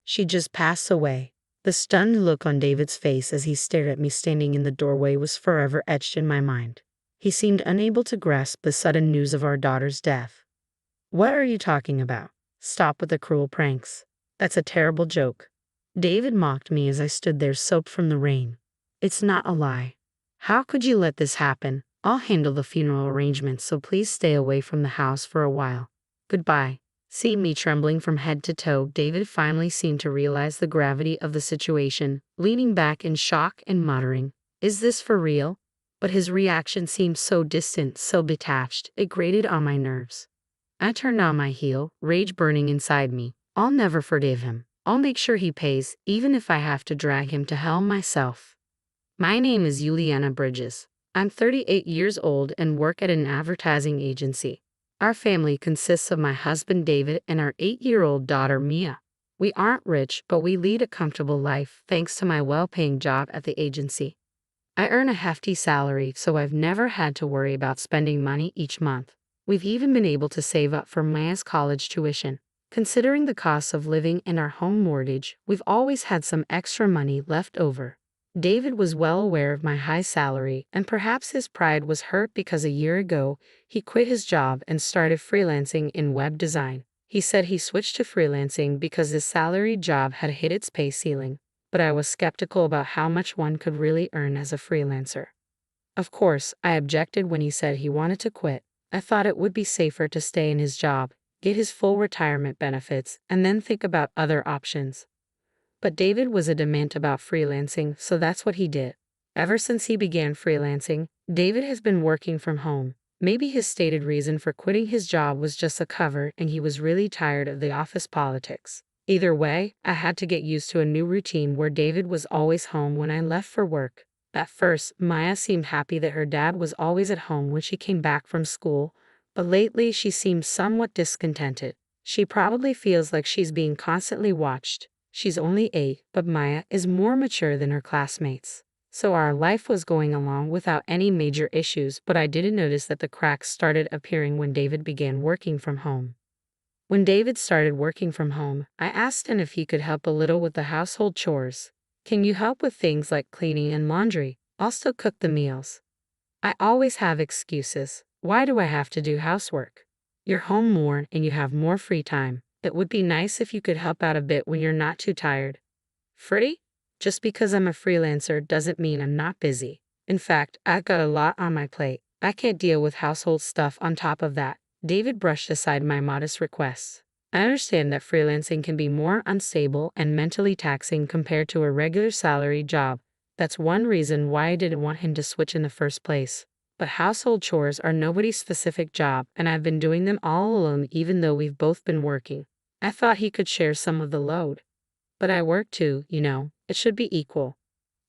She just passed away. The stunned look on David's face as he stared at me standing in the doorway was forever etched in my mind. He seemed unable to grasp the sudden news of our daughter's death. What are you talking about? Stop with the cruel pranks. That's a terrible joke. David mocked me as I stood there soaked from the rain. It's not a lie. How could you let this happen? I'll handle the funeral arrangements, so please stay away from the house for a while. Goodbye. Seeing me trembling from head to toe, David finally seemed to realize the gravity of the situation, leaning back in shock and muttering, "Is this for real?" But his reaction seemed so distant, so detached, it grated on my nerves. I turned on my heel, rage burning inside me. I'll never forgive him. I'll make sure he pays, even if I have to drag him to hell myself. My name is Juliana Bridges. I'm 38 years old and work at an advertising agency. Our family consists of my husband David and our 8-year-old daughter Mia. We aren't rich, but we lead a comfortable life thanks to my well-paying job at the agency. I earn a hefty salary, so I've never had to worry about spending money each month. We've even been able to save up for Maya's college tuition. Considering the costs of living and our home mortgage, we've always had some extra money left over. David was well aware of my high salary, and perhaps his pride was hurt because a year ago, he quit his job and started freelancing in web design. He said he switched to freelancing because his salary job had hit its pay ceiling, but I was skeptical about how much one could really earn as a freelancer. Of course, I objected when he said he wanted to quit. I thought it would be safer to stay in his job, get his full retirement benefits, and then think about other options. But David was adamant about freelancing, so that's what he did. Ever since he began freelancing, David has been working from home. Maybe his stated reason for quitting his job was just a cover and he was really tired of the office politics. Either way, I had to get used to a new routine where David was always home when I left for work. At first, Maya seemed happy that her dad was always at home when she came back from school, but lately she seemed somewhat discontented. She probably feels like she's being constantly watched. She's only 8, but Maya is more mature than her classmates. So our life was going along without any major issues, but I didn't notice that the cracks started appearing when David began working from home. When David started working from home, I asked him if he could help a little with the household chores. Can you help with things like cleaning and laundry? I'll still cook the meals. I always have excuses. Why do I have to do housework? You're home more and you have more free time. It would be nice if you could help out a bit when you're not too tired. Free? Just because I'm a freelancer doesn't mean I'm not busy. In fact, I've got a lot on my plate. I can't deal with household stuff on top of that. David brushed aside my modest requests. I understand that freelancing can be more unstable and mentally taxing compared to a regular salary job. That's one reason why I didn't want him to switch in the first place. But household chores are nobody's specific job, and I've been doing them all alone even though we've both been working. I thought he could share some of the load. But I work too, you know. It should be equal.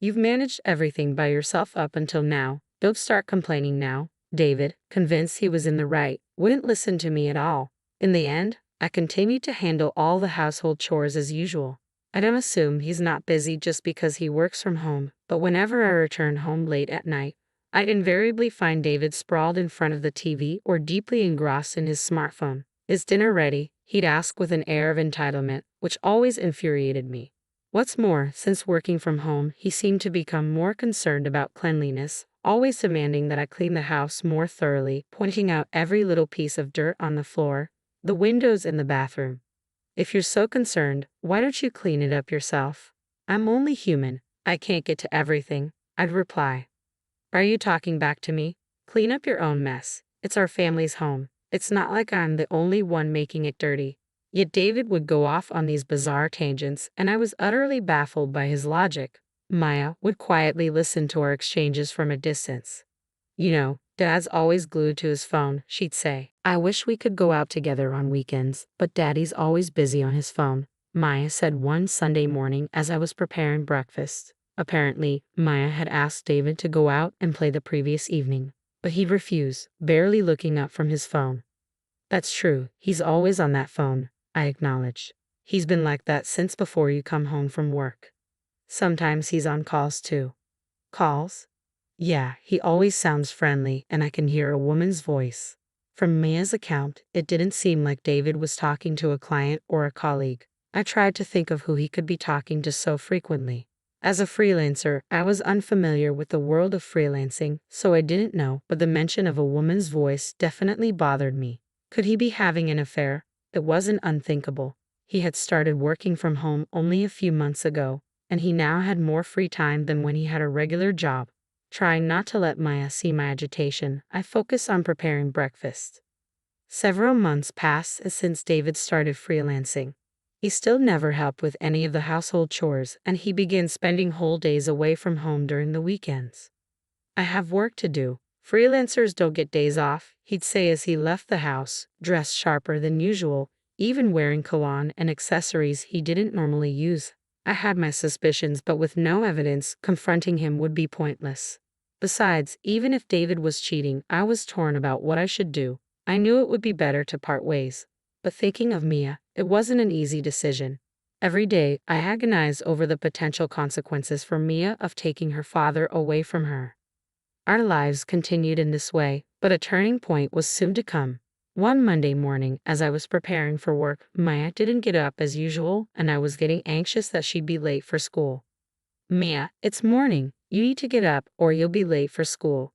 You've managed everything by yourself up until now. Don't start complaining now. David, convinced he was in the right, wouldn't listen to me at all. In the end, I continued to handle all the household chores as usual. I don't assume he's not busy just because he works from home, but whenever I return home late at night, I'd invariably find David sprawled in front of the TV or deeply engrossed in his smartphone. Is dinner ready? He'd ask with an air of entitlement, which always infuriated me. What's more, since working from home, he seemed to become more concerned about cleanliness, always demanding that I clean the house more thoroughly, pointing out every little piece of dirt on the floor, the windows in the bathroom. If you're so concerned, why don't you clean it up yourself? I'm only human. I can't get to everything, I'd reply. Are you talking back to me? Clean up your own mess. It's our family's home. It's not like I'm the only one making it dirty. Yet David would go off on these bizarre tangents, and I was utterly baffled by his logic. Maya would quietly listen to our exchanges from a distance. You know, Dad's always glued to his phone, she'd say. I wish we could go out together on weekends, but Daddy's always busy on his phone, Maya said one Sunday morning as I was preparing breakfast. Apparently, Maya had asked David to go out and play the previous evening, but he'd refuse, barely looking up from his phone. That's true, he's always on that phone, I acknowledged. He's been like that since before you come home from work. Sometimes he's on calls too. Calls? Yeah, he always sounds friendly and I can hear a woman's voice. From Maya's account, it didn't seem like David was talking to a client or a colleague. I tried to think of who he could be talking to so frequently. As a freelancer, I was unfamiliar with the world of freelancing, so I didn't know, but the mention of a woman's voice definitely bothered me. Could he be having an affair? It wasn't unthinkable. He had started working from home only a few months ago, and he now had more free time than when he had a regular job. Trying not to let Maya see my agitation, I focused on preparing breakfast. Several months passed since David started freelancing. He still never helped with any of the household chores, and he began spending whole days away from home during the weekends. I have work to do. Freelancers don't get days off, he'd say as he left the house, dressed sharper than usual, even wearing cologne and accessories he didn't normally use. I had my suspicions, but with no evidence, confronting him would be pointless. Besides, even if David was cheating, I was torn about what I should do. I knew it would be better to part ways. But thinking of Mia, it wasn't an easy decision. Every day, I agonized over the potential consequences for Mia of taking her father away from her. Our lives continued in this way, but a turning point was soon to come. One Monday morning, as I was preparing for work, Mia didn't get up as usual, and I was getting anxious that she'd be late for school. "Mia, it's morning. You need to get up, or you'll be late for school."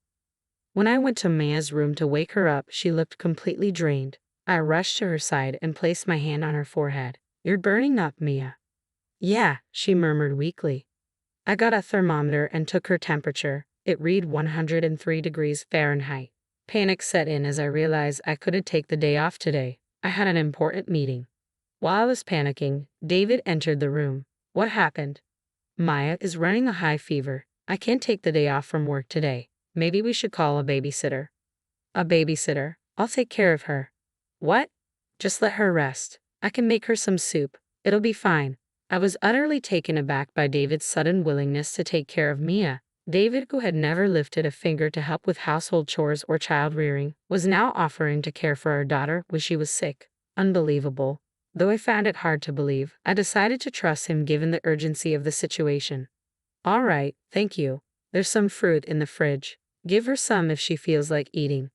When I went to Mia's room to wake her up, she looked completely drained. I rushed to her side and placed my hand on her forehead. "You're burning up, Mia." "Yeah," she murmured weakly. I got a thermometer and took her temperature. It read 103 degrees Fahrenheit. Panic set in as I realized I couldn't take the day off today. I had an important meeting. While I was panicking, David entered the room. "What happened?" "Maya is running a high fever. I can't take the day off from work today. Maybe we should call a babysitter." "A babysitter? I'll take care of her." "What?" "Just let her rest. I can make her some soup. It'll be fine." I was utterly taken aback by David's sudden willingness to take care of Mia. David, who had never lifted a finger to help with household chores or child rearing, was now offering to care for our daughter when she was sick. Unbelievable. Though I found it hard to believe, I decided to trust him given the urgency of the situation. "All right, thank you. There's some fruit in the fridge. Give her some if she feels like eating."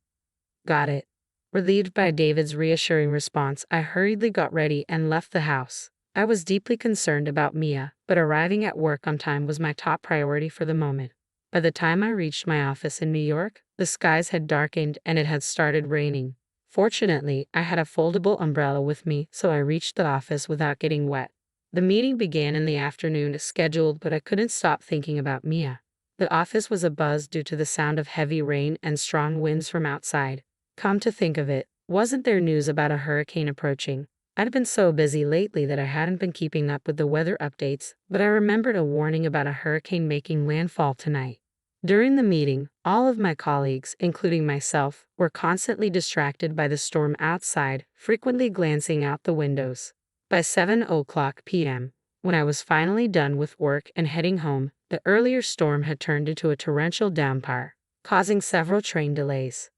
"Got it." Relieved by David's reassuring response, I hurriedly got ready and left the house. I was deeply concerned about Mia, but arriving at work on time was my top priority for the moment. By the time I reached my office in New York, the skies had darkened and it had started raining. Fortunately, I had a foldable umbrella with me, so I reached the office without getting wet. The meeting began in the afternoon as scheduled, but I couldn't stop thinking about Mia. The office was abuzz due to the sound of heavy rain and strong winds from outside. Come to think of it, wasn't there news about a hurricane approaching? I'd been so busy lately that I hadn't been keeping up with the weather updates, but I remembered a warning about a hurricane making landfall tonight. During the meeting, all of my colleagues, including myself, were constantly distracted by the storm outside, frequently glancing out the windows. By 7:00 p.m., when I was finally done with work and heading home, the earlier storm had turned into a torrential downpour, causing several train delays.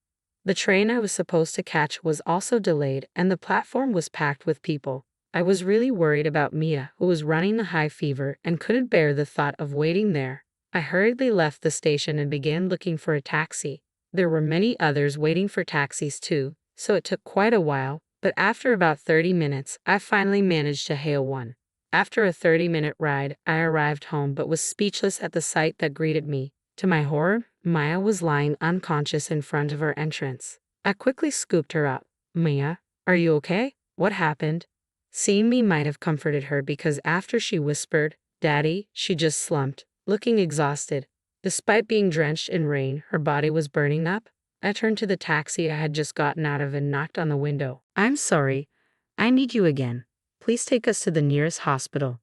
The train I was supposed to catch was also delayed, and the platform was packed with people. I was really worried about Mia, who was running a high fever and couldn't bear the thought of waiting there. I hurriedly left the station and began looking for a taxi. There were many others waiting for taxis too, so it took quite a while, but after about 30 minutes, I finally managed to hail one. After a 30-minute ride, I arrived home but was speechless at the sight that greeted me. To my horror, Maya was lying unconscious in front of her entrance. I quickly scooped her up. "Mia, are you okay? What happened?" Seeing me might have comforted her because after she whispered, "Daddy," she just slumped, looking exhausted. Despite being drenched in rain, her body was burning up. I turned to the taxi I had just gotten out of and knocked on the window. "I'm sorry. I need you again. Please take us to the nearest hospital."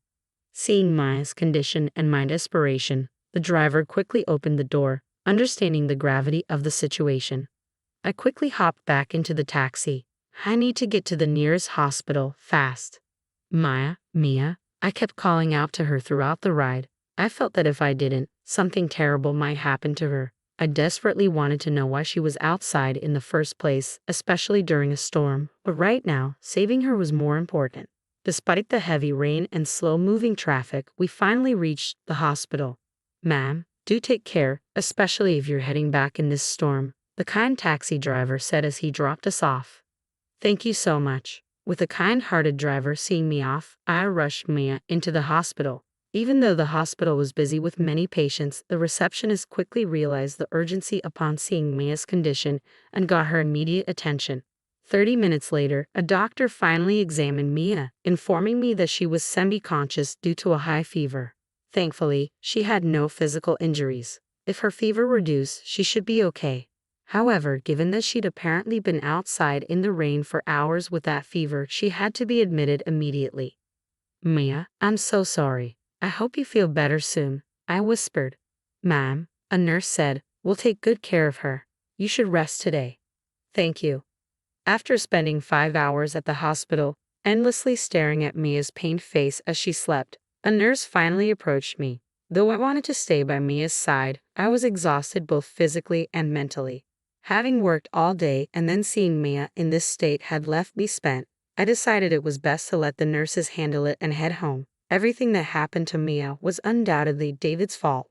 Seeing Maya's condition and my desperation, the driver quickly opened the door, understanding the gravity of the situation. I quickly hopped back into the taxi. "I need to get to the nearest hospital, fast." Mia, I kept calling out to her throughout the ride. I felt that if I didn't, something terrible might happen to her. I desperately wanted to know why she was outside in the first place, especially during a storm, but right now, saving her was more important. Despite the heavy rain and slow-moving traffic, we finally reached the hospital. "Ma'am, do take care, especially if you're heading back in this storm," the kind taxi driver said as he dropped us off. "Thank you so much." With a kind-hearted driver seeing me off, I rushed Mia into the hospital. Even though the hospital was busy with many patients, the receptionist quickly realized the urgency upon seeing Mia's condition and got her immediate attention. 30 minutes later, a doctor finally examined Mia, informing me that she was semi-conscious due to a high fever. Thankfully, she had no physical injuries. If her fever reduced, she should be okay. However, given that she'd apparently been outside in the rain for hours with that fever, she had to be admitted immediately. "Mia, I'm so sorry. I hope you feel better soon," I whispered. "Ma'am," a nurse said, "we'll take good care of her. You should rest today." "Thank you." After spending 5 hours at the hospital, endlessly staring at Mia's pained face as she slept, a nurse finally approached me. Though I wanted to stay by Mia's side, I was exhausted both physically and mentally. Having worked all day and then seeing Mia in this state had left me spent, I decided it was best to let the nurses handle it and head home. Everything that happened to Mia was undoubtedly David's fault.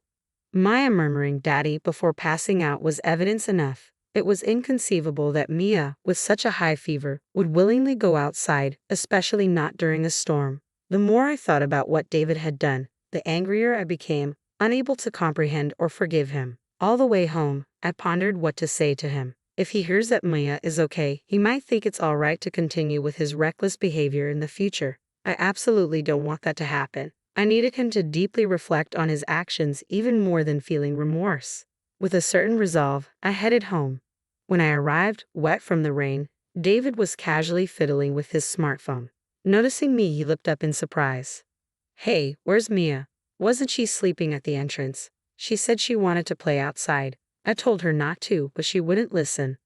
Maya murmuring "Daddy" before passing out was evidence enough. It was inconceivable that Mia, with such a high fever, would willingly go outside, especially not during a storm. The more I thought about what David had done, the angrier I became, unable to comprehend or forgive him. All the way home, I pondered what to say to him. If he hears that Mia is okay, he might think it's all right to continue with his reckless behavior in the future. I absolutely don't want that to happen. I needed him to deeply reflect on his actions even more than feeling remorse. With a certain resolve, I headed home. When I arrived, wet from the rain, David was casually fiddling with his smartphone. Noticing me, he looked up in surprise. "Hey, where's Mia? Wasn't she sleeping at the entrance? She said she wanted to play outside. I told her not to, but she wouldn't listen."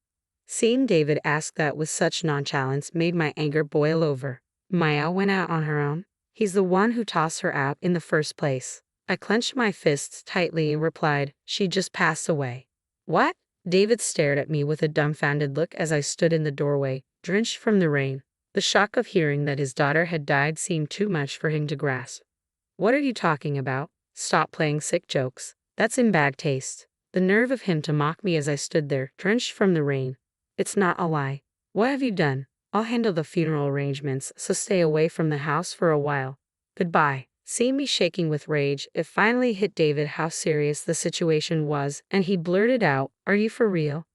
Seeing David ask that with such nonchalance made my anger boil over. Maya went out on her own? He's the one who tossed her out in the first place. I clenched my fists tightly and replied, "She just passed away." "What?" David stared at me with a dumbfounded look as I stood in the doorway, drenched from the rain. The shock of hearing that his daughter had died seemed too much for him to grasp. "What are you talking about? Stop playing sick jokes. That's in bad taste." The nerve of him to mock me as I stood there, drenched from the rain. "It's not a lie. What have you done? I'll handle the funeral arrangements, so stay away from the house for a while. Goodbye." Seeing me shaking with rage, it finally hit David how serious the situation was, and he blurted out, "Are you for real?"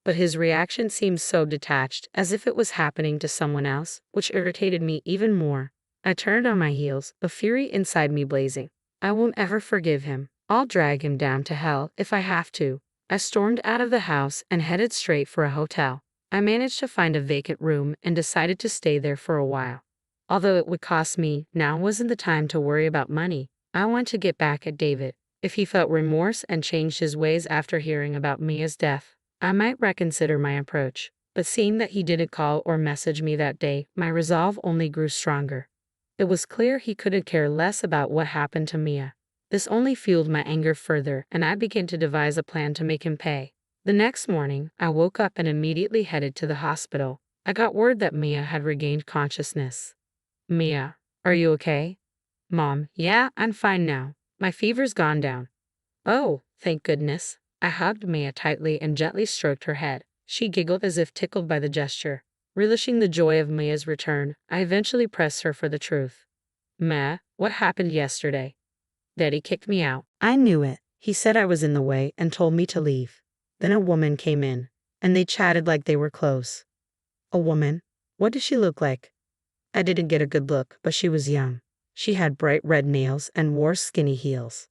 But his reaction seemed so detached, as if it was happening to someone else, which irritated me even more. I turned on my heels, a fury inside me blazing. I won't ever forgive him. I'll drag him down to hell if I have to. I stormed out of the house and headed straight for a hotel. I managed to find a vacant room and decided to stay there for a while. Although it would cost me, now wasn't the time to worry about money. I want to get back at David. If he felt remorse and changed his ways after hearing about Mia's death, I might reconsider my approach. But seeing that he didn't call or message me that day, my resolve only grew stronger. It was clear he couldn't care less about what happened to Mia. This only fueled my anger further, and I began to devise a plan to make him pay. The next morning, I woke up and immediately headed to the hospital. I got word that Mia had regained consciousness. "Mia, are you okay?" "Mom, yeah, I'm fine now. My fever's gone down." "Oh, thank goodness." I hugged Mia tightly and gently stroked her head. She giggled as if tickled by the gesture. Relishing the joy of Mia's return, I eventually pressed her for the truth. "Ma, what happened yesterday?" "Daddy kicked me out." I knew it. He said I was in the way and told me to leave. Then a woman came in, and they chatted like they were close. "A woman? What does she look like?" I didn't get a good look, but she was young. She had bright red nails and wore skinny heels.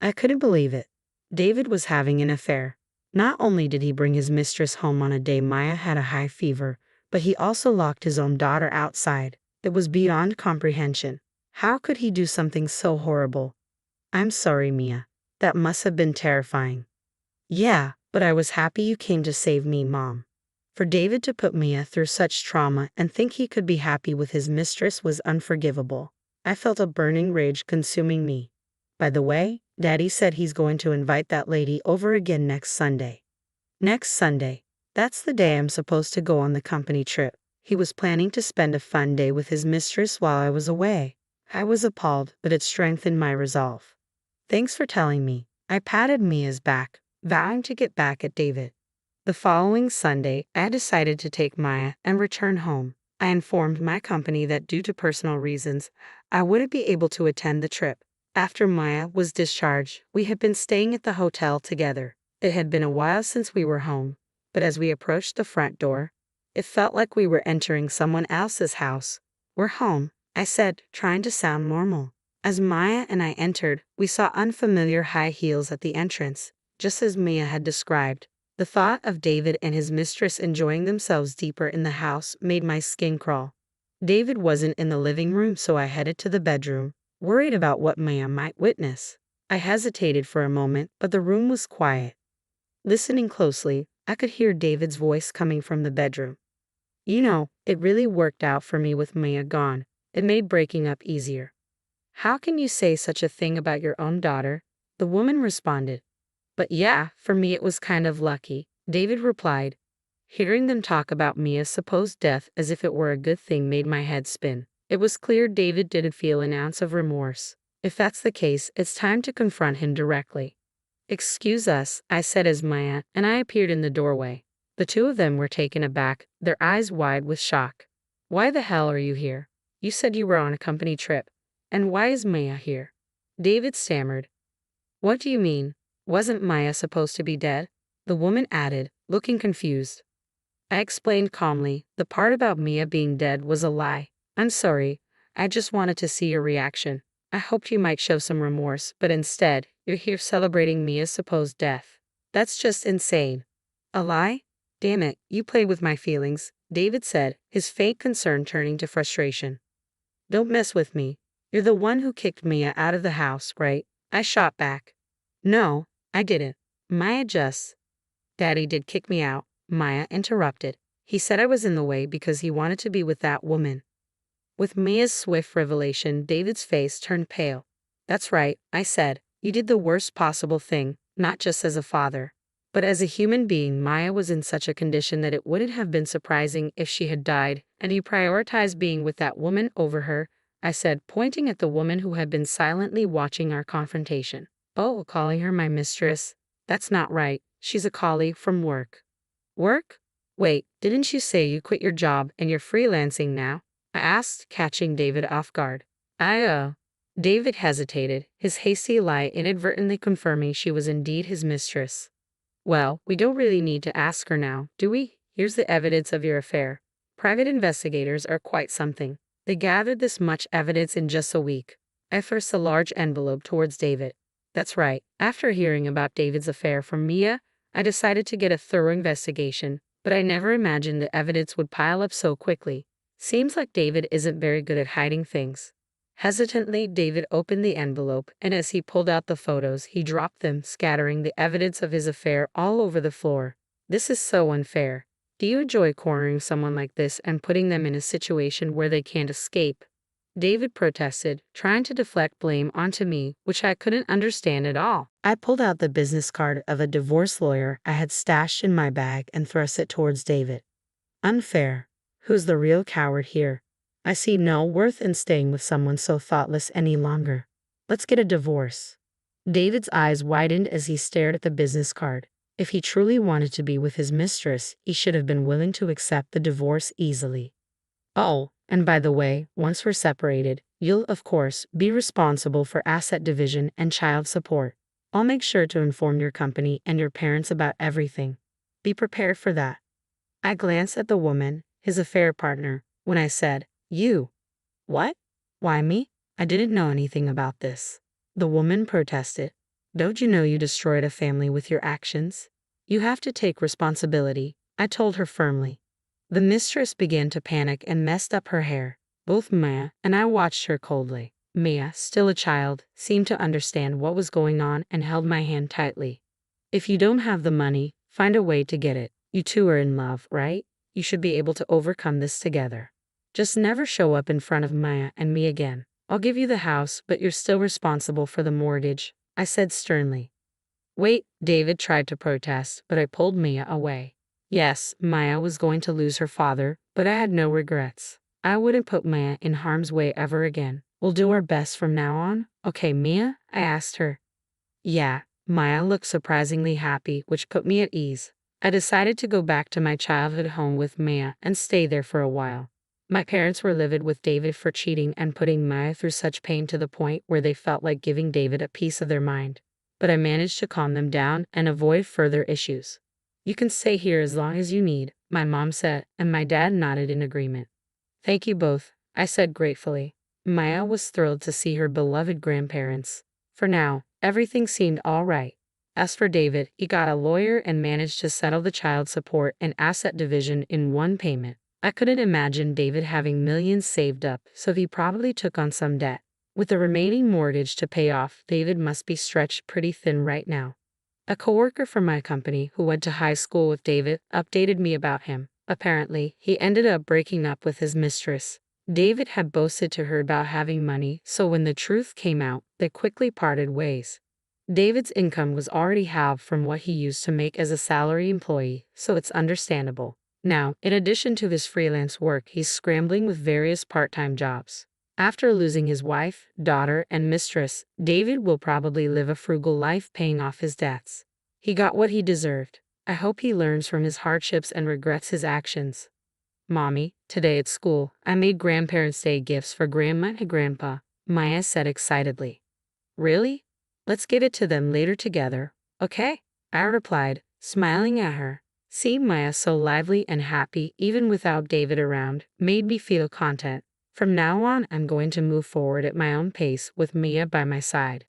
I couldn't believe it. David was having an affair. Not only did he bring his mistress home on a day Maya had a high fever, but he also locked his own daughter outside. It was beyond comprehension. How could he do something so horrible? "I'm sorry, Mia. That must have been terrifying." "Yeah, but I was happy you came to save me, Mom." For David to put Mia through such trauma and think he could be happy with his mistress was unforgivable. I felt a burning rage consuming me. "By the way, Daddy said he's going to invite that lady over again next Sunday." Next Sunday? That's the day I'm supposed to go on the company trip. He was planning to spend a fun day with his mistress while I was away. I was appalled, but it strengthened my resolve. "Thanks for telling me." I patted Mia's back, vowing to get back at David. The following Sunday, I decided to take Maya and return home. I informed my company that due to personal reasons, I wouldn't be able to attend the trip. After Maya was discharged, we had been staying at the hotel together. It had been a while since we were home, but as we approached the front door, it felt like we were entering someone else's house. "We're home," I said, trying to sound normal. As Maya and I entered, we saw unfamiliar high heels at the entrance, just as Mia had described. The thought of David and his mistress enjoying themselves deeper in the house made my skin crawl. David wasn't in the living room, so I headed to the bedroom, worried about what Mia might witness. I hesitated for a moment, but the room was quiet. Listening closely, I could hear David's voice coming from the bedroom. "You know, it really worked out for me with Mia gone. It made breaking up easier." "How can you say such a thing about your own daughter?" the woman responded. "But yeah, for me it was kind of lucky," David replied. Hearing them talk about Mia's supposed death as if it were a good thing made my head spin. It was clear David didn't feel an ounce of remorse. If that's the case, it's time to confront him directly. "Excuse us," I said as Maya and I appeared in the doorway. The two of them were taken aback, their eyes wide with shock. "Why the hell are you here? You said you were on a company trip. And why is Maya here?" David stammered. "What do you mean? Wasn't Maya supposed to be dead?" the woman added, looking confused. I explained calmly, "The part about Mia being dead was a lie. I'm sorry. I just wanted to see your reaction. I hoped you might show some remorse, but instead, you're here celebrating Mia's supposed death. That's just insane." "A lie? Damn it, you played with my feelings," David said, his fake concern turning to frustration. "Don't mess with me. You're the one who kicked Mia out of the house, right?" I shot back. "No, I didn't. Maya just—" "Daddy did kick me out," Maya interrupted. "He said I was in the way because he wanted to be with that woman." With Mia's swift revelation, David's face turned pale. "That's right," I said. "You did the worst possible thing, not just as a father, but as a human being." Maya was in such a condition that it wouldn't have been surprising if she had died, and you prioritized being with that woman over her, I said, pointing at the woman who had been silently watching our confrontation. "Oh, calling her my mistress? That's not right. She's a colleague from work." "Work? Wait, didn't you say you quit your job and you're freelancing now?" I asked, catching David off guard. David hesitated, his hasty lie inadvertently confirming she was indeed his mistress. "Well, we don't really need to ask her now, do we? Here's the evidence of your affair." Private investigators are quite something. They gathered this much evidence in just a week. I thrust a large envelope towards David. "That's right. After hearing about David's affair from Mia, I decided to get a thorough investigation, but I never imagined the evidence would pile up so quickly. Seems like David isn't very good at hiding things." Hesitantly, David opened the envelope, and as he pulled out the photos, he dropped them, scattering the evidence of his affair all over the floor. "This is so unfair. Do you enjoy cornering someone like this and putting them in a situation where they can't escape?" David protested, trying to deflect blame onto me, which I couldn't understand at all. I pulled out the business card of a divorce lawyer I had stashed in my bag and thrust it towards David. "Unfair. Who's the real coward here? I see no worth in staying with someone so thoughtless any longer. Let's get a divorce." David's eyes widened as he stared at the business card. If he truly wanted to be with his mistress, he should have been willing to accept the divorce easily. "Oh, and by the way, once we're separated, you'll, of course, be responsible for asset division and child support. I'll make sure to inform your company and your parents about everything. Be prepared for that." I glanced at the woman, his affair partner, when I said, "You." "What? Why me? I didn't know anything about this." The woman protested. "Don't you know you destroyed a family with your actions? You have to take responsibility," I told her firmly. The mistress began to panic and messed up her hair. Both Mia and I watched her coldly. Mia, still a child, seemed to understand what was going on and held my hand tightly. "If you don't have the money, find a way to get it. You two are in love, right? You should be able to overcome this together. Just never show up in front of Maya and me again. I'll give you the house, but you're still responsible for the mortgage," I said sternly. "Wait," David tried to protest, but I pulled Mia away. Yes, Maya was going to lose her father, but I had no regrets. I wouldn't put Maya in harm's way ever again. "We'll do our best from now on, okay, Mia?" I asked her. "Yeah." Maya looked surprisingly happy, which put me at ease. I decided to go back to my childhood home with Maya and stay there for a while. My parents were livid with David for cheating and putting Maya through such pain to the point where they felt like giving David a piece of their mind. But I managed to calm them down and avoid further issues. You can stay here as long as you need, my mom said, and my dad nodded in agreement. Thank you both, I said gratefully. Maya was thrilled to see her beloved grandparents. For now, everything seemed all right. As for David, he got a lawyer and managed to settle the child support and asset division in one payment. I couldn't imagine David having millions saved up, so he probably took on some debt. With the remaining mortgage to pay off, David must be stretched pretty thin right now. A coworker from my company who went to high school with David updated me about him. Apparently, he ended up breaking up with his mistress. David had boasted to her about having money, so when the truth came out, they quickly parted ways. David's income was already halved from what he used to make as a salary employee, so it's understandable. Now, in addition to his freelance work, he's scrambling with various part-time jobs. After losing his wife, daughter, and mistress, David will probably live a frugal life paying off his debts. He got what he deserved. I hope he learns from his hardships and regrets his actions. Mommy, today at school, I made Grandparents' Day gifts for Grandma and Grandpa, Maya said excitedly. Really? Let's give it to them later together, okay? I replied, smiling at her. Seeing Maya so lively and happy even without David around made me feel content. From now on, I'm going to move forward at my own pace with Mia by my side.